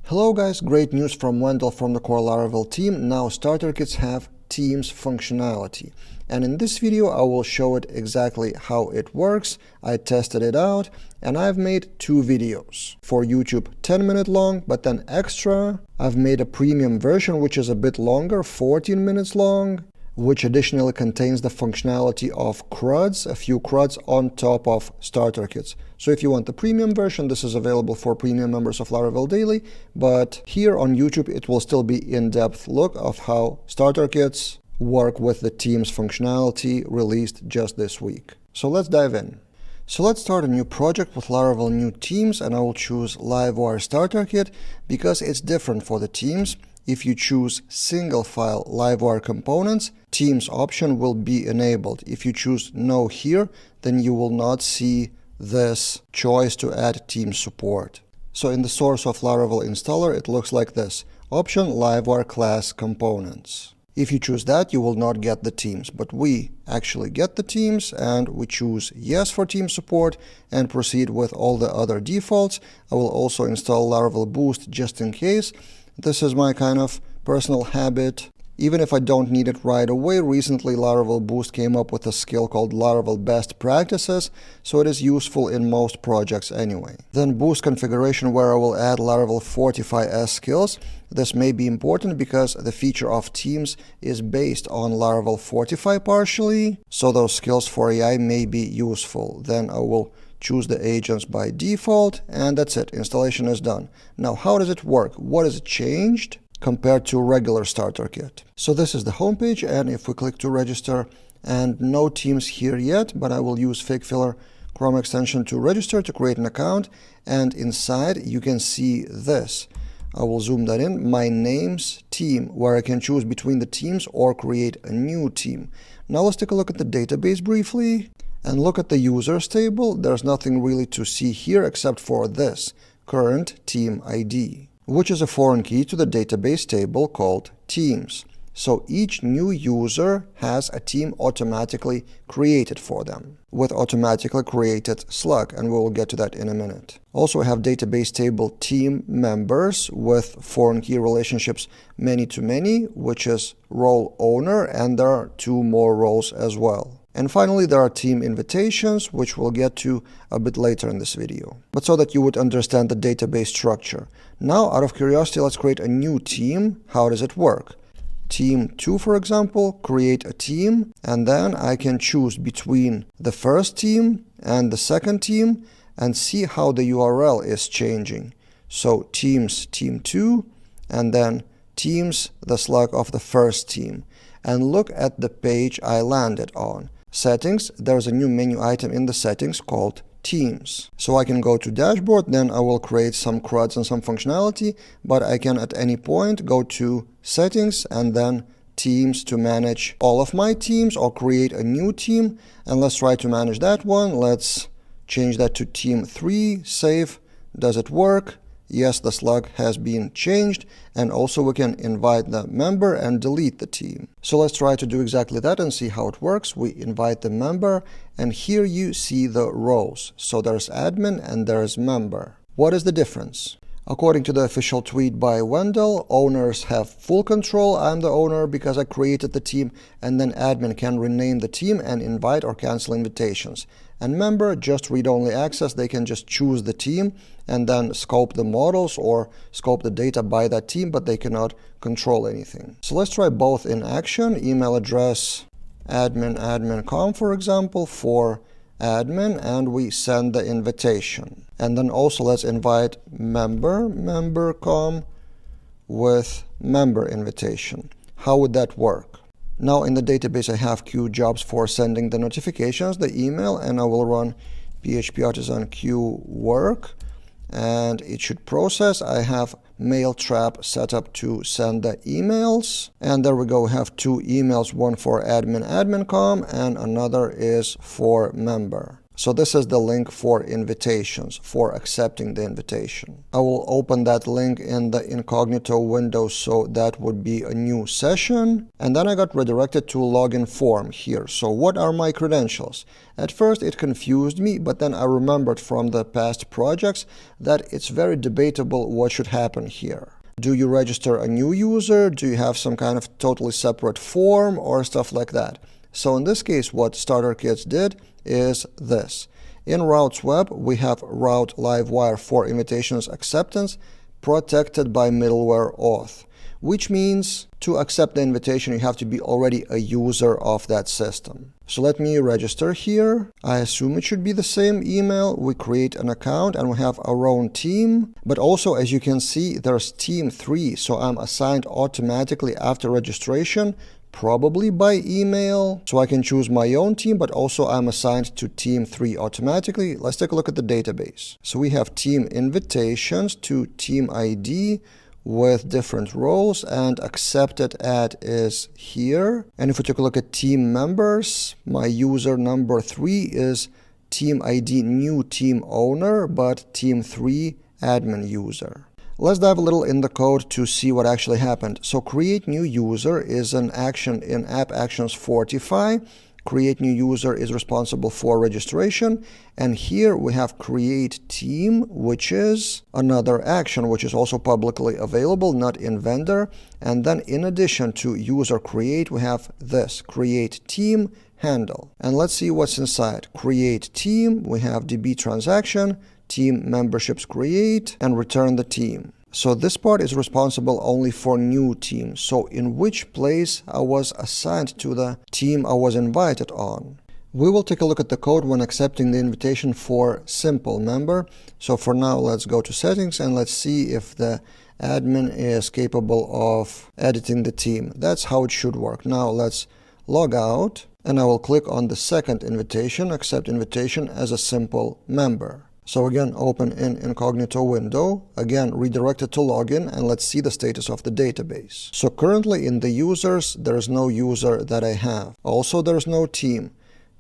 Hello guys, great news from Wendell from the core Laravel team. Now starter kits have Teams functionality. And in this video, I will show it exactly how it works. I tested it out and I've made two videos. For YouTube, 10-minute long, but then extra, I've made a premium version, which is a bit longer, 14 minutes long, which additionally contains the functionality of CRUDs, a few CRUDs on top of starter kits. So if you want the premium version, this is available for premium members of Laravel Daily, but here on YouTube it will still be in-depth look of how starter kits work with the Teams functionality released just this week. So let's dive in. So let's start a new project with Laravel New Teams, and I will choose Livewire Starter Kit because it's different for the teams. If you choose single file Livewire components, Teams option will be enabled. If you choose no here, then you will not see this choice to add Teams support. So in the source of Laravel installer, it looks like this. Option Livewire class components. If you choose that, you will not get the Teams, but we actually get the Teams, and we choose yes for Teams support and proceed with all the other defaults. I will also install Laravel Boost just in case. This is my kind of personal habit. Even if I don't need it right away, recently Laravel Boost came up with a skill called Laravel Best Practices, so it is useful in most projects anyway. Then Boost configuration, where I will add Laravel Fortify as skills. This may be important because the feature of Teams is based on Laravel Fortify partially, so those skills for AI may be useful. Then I will choose the agents by default, and that's it. Installation is done. Now, how does it work? What is changed compared to regular starter kit? So this is the homepage, and if we click to register, and no Teams here yet, but I will use FigFiller Chrome extension to register to create an account, and inside you can see this. I will zoom that in, my name's team, where I can choose between the teams or create a new team. Now let's take a look at the database briefly and look at the users table. There's nothing really to see here except for this, current team ID, which is a foreign key to the database table called teams. So each new user has a team automatically created for them with automatically created slug, and we will get to that in a minute. Also, we have database table team members with foreign key relationships many to many, which is role owner, and there are two more roles as well. And finally, there are team invitations, which we'll get to a bit later in this video. But so that you would understand the database structure. Now, out of curiosity, let's create a new team. How does it work? Team 2, for example, create a team, and then I can choose between the first team and the second team and see how the URL is changing. So teams team 2, and then teams the slug of the first team. And look at the page I landed on. Settings, there's a new menu item in the settings called Teams. So I can go to dashboard, then I will create some CRUDs and some functionality, but I can at any point go to settings and then Teams to manage all of my teams or create a new team. And let's try to manage that one. Let's change that to team 3, save. Does it work? Yes, the slug has been changed, and also we can invite the member and delete the team. So let's try to do exactly that and see how it works. We invite the member, and here you see the roles. So there's admin and there's member. What is the difference? According to the official tweet by Wendell, owners have full control. I'm the owner because I created the team, and then admin can rename the team and invite or cancel invitations. And member, just read-only access. They can just choose the team and then scope the models or scope the data by that team, but they cannot control anything. So let's try both in action. Email address admin.com, for example, for admin, and we send the invitation. And then also let's invite member.com with member invitation. How would that work? Now in the database I have queue jobs for sending the notifications, the email, and I will run PHP artisan queue work, and it should process. I have mail trap set up to send the emails, and there we go. We have two emails, one for admin.com and another is for member. So this is the link for invitations, for accepting the invitation. I will open that link in the incognito window, so that would be a new session. And then I got redirected to login form here. So what are my credentials? At first it confused me, but then I remembered from the past projects that it's very debatable what should happen here. Do you register a new user? Do you have some kind of totally separate form or stuff like that? So in this case, what StarterKits did is this. In Routes Web, we have Route Livewire for invitations acceptance protected by middleware auth, which means to accept the invitation, you have to be already a user of that system. So let me register here. I assume it should be the same email. We create an account and we have our own team. But also, as you can see, there's team 3. So I'm assigned automatically after registration, probably by email. So I can choose my own team, but also I'm assigned to team 3 automatically. Let's take a look at the database. So we have team invitations to team ID with different roles, and accepted at is here. And if we take a look at team members, my user number 3 is team ID new team owner, but team 3 admin user. Let's dive a little in the code to see what actually happened. So create new user is an action in App Actions Fortify. Create new user is responsible for registration. And here we have create team, which is another action, which is also publicly available, not in vendor. And then in addition to user create, we have this create team handle. And let's see what's inside. Create team, we have DB transaction, team memberships create, and return the team. So this part is responsible only for new teams. So in which place I was assigned to the team I was invited on. We will take a look at the code when accepting the invitation for simple member. So for now, let's go to settings and let's see if the admin is capable of editing the team. That's how it should work. Now let's log out and I will click on the second invitation, accept invitation as a simple member. So again, open in incognito window, again redirected to login, and let's see the status of the database. So currently in the users, there's no user that I have. Also, there's no team.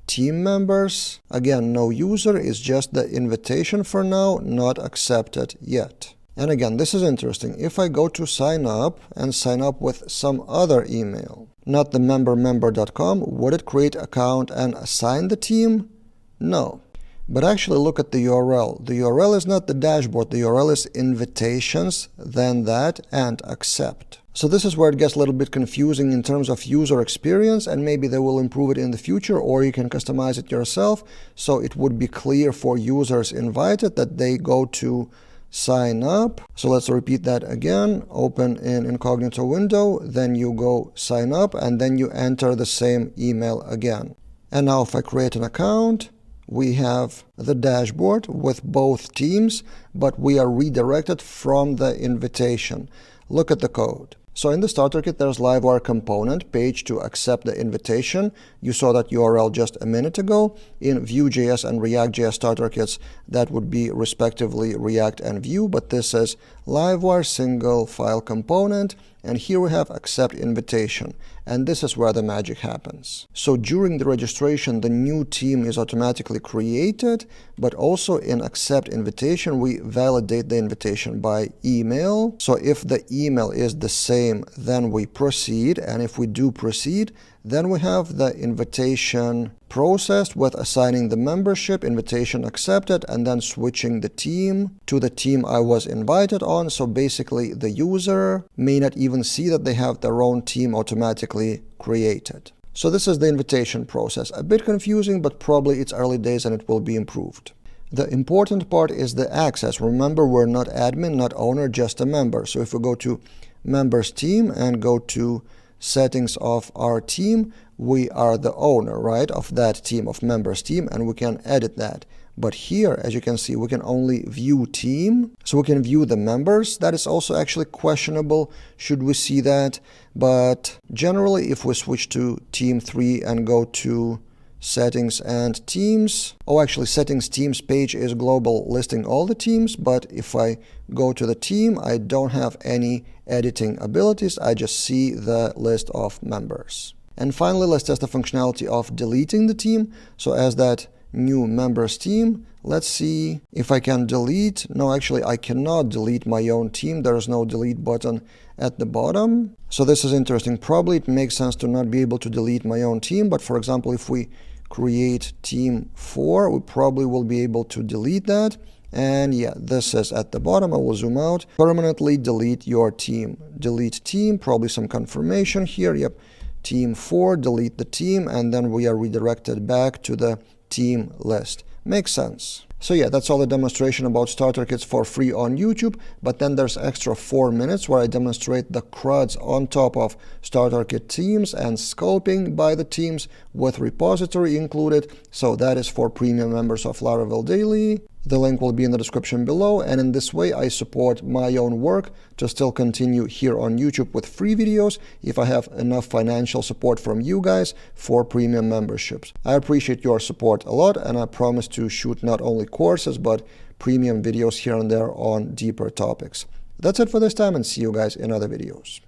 Team members, again, no user, is just the invitation for now, not accepted yet. And again, this is interesting. If I go to sign up and sign up with some other email, not the member.com, would it create account and assign the team? No. But actually look at the URL. The URL is not the dashboard. The URL is invitations, then that, and accept. So this is where it gets a little bit confusing in terms of user experience, and maybe they will improve it in the future, or you can customize it yourself. So it would be clear for users invited that they go to sign up. So let's repeat that again. Open in incognito window, then you go sign up, and then you enter the same email again. And now if I create an account, we have the dashboard with both teams, but we are redirected from the invitation. Look at the code. So in the starter kit, there's Livewire component page to accept the invitation. You saw that URL just a minute ago. In Vue.js and React.js starter kits, that would be respectively React and Vue, but this is Livewire single file component. And here we have accept invitation. And this is where the magic happens. So during the registration, the new team is automatically created, but also in accept invitation, we validate the invitation by email. So if the email is the same, then we proceed. And if we do proceed, then we have the invitation processed with assigning the membership, invitation accepted, and then switching the team to the team I was invited on. So basically the user may not even see that they have their own team automatically created. So this is the invitation process. A bit confusing, but probably it's early days and it will be improved. The important part is the access. Remember, we're not admin, not owner, just a member. So if we go to members team and go to settings of our team, we are the owner, right, of that team, of members team, and we can edit that. But here, as you can see, we can only view team. So we can view the members. That is also actually questionable. Should we see that? But generally, if we switch to team 3 and go to settings and teams, actually settings teams page is global, listing all the teams. But if I go to the team, I don't have any editing abilities. I just see the list of members. And finally, let's test the functionality of deleting the team. So as that new members team. Let's see if I can delete. No, actually I cannot delete my own team. There is no delete button at the bottom. So this is interesting. Probably it makes sense to not be able to delete my own team, but for example, if we create team 4, we probably will be able to delete that. And yeah, this is at the bottom. I will zoom out. Permanently delete your team. Delete team, probably some confirmation here. Yep, team 4, delete the team, and then we are redirected back to the team list. Makes sense. So yeah, that's all the demonstration about starter kits for free on YouTube, but then there's extra 4 minutes where I demonstrate the CRUDs on top of starter kit teams and scoping by the teams with repository included. So that is for premium members of Laravel Daily. The link will be in the description below, and in this way I support my own work to still continue here on YouTube with free videos if I have enough financial support from you guys for premium memberships. I appreciate your support a lot, and I promise to shoot not only courses but premium videos here and there on deeper topics. That's it for this time, and see you guys in other videos.